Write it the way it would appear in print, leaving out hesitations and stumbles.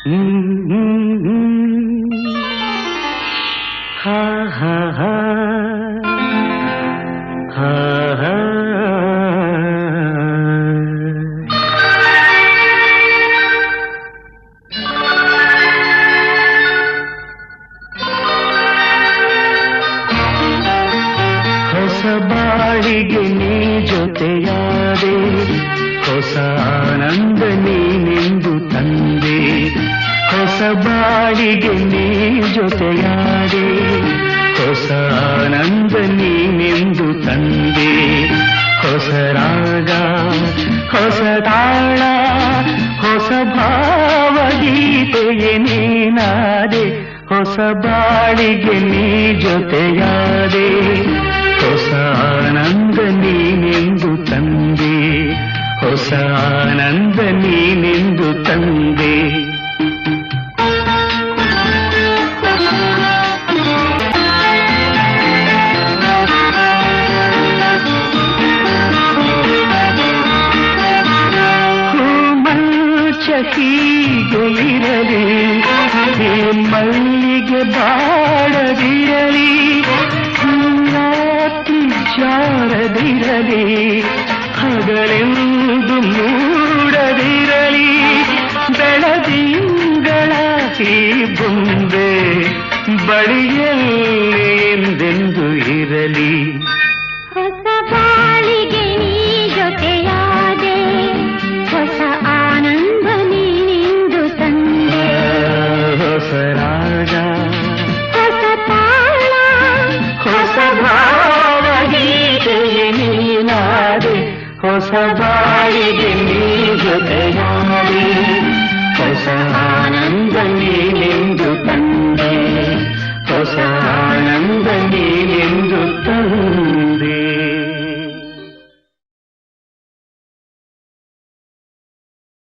ಹಾ ಹಾ ಹಾ ಹಾ ಹಾ ಹೊಸ ಬಾಳಿಗೆ ನೀ ಜೊತೆಯಾದೆ, ಹೊಸ ಆನಂದ ನೀನೆಂದು ತಂದೆ. ಹೊಸ ಬಾಳಿಗೆ ನೀ ಜೊತೆಯಾದೆ, ಹೊಸ ಆನಂದ ನೀನೆಂದು ತಂದೆ. ಹೊಸ ರಾಗ ಹೊಸ ತಾಳ ಹೊಸ ಭಾವಗೀತೆಯೇ ನೀನಾದೆ. ಹೊಸ ಬಾಳಿಗೆ ನೀ ಜೊತೆಯಾದೆ, ಹೊಸ ಆನಂದ ನೀನೆಂದು ತಂದೆ. ಹೊಸ ಆನಂದ ನೀನೆಂದು ತಂದೆ. ಹೀಗೆ ಇರಲಿ, ಮಲ್ಲಿಗೆ ಬಾಡದಿರಲಿ, ರಾತ್ರಿ ಜಾರದಿರಲಿ, ಹಗಲೆಂದು ಮೂಡದಿರಲಿ, ಬೆಳದಿಂಗಳ ಈ ಬೊಂಬೆ ಬಳಿಯಲ್ಲಿ ಎಂದೆಂದು ಇರಲಿ. ಹೊಸ ಬಾಳಿಗೆ ನೀ ಜೊತೆಯಾದೆ, ಹೊಸ ಆನಂದ ನೀನೆಂದು ತಂದೆ. ಹೊಸ ರಾಗ ಹೊಸ ತಾಳ ಹೊಸ ಭಾವಗೀತೆಯೇ ನೀನಾದೆ. ಹೊಸ ಬಾಳಿಗೆ ನೀ ಜೊತೆಯಾದೆ.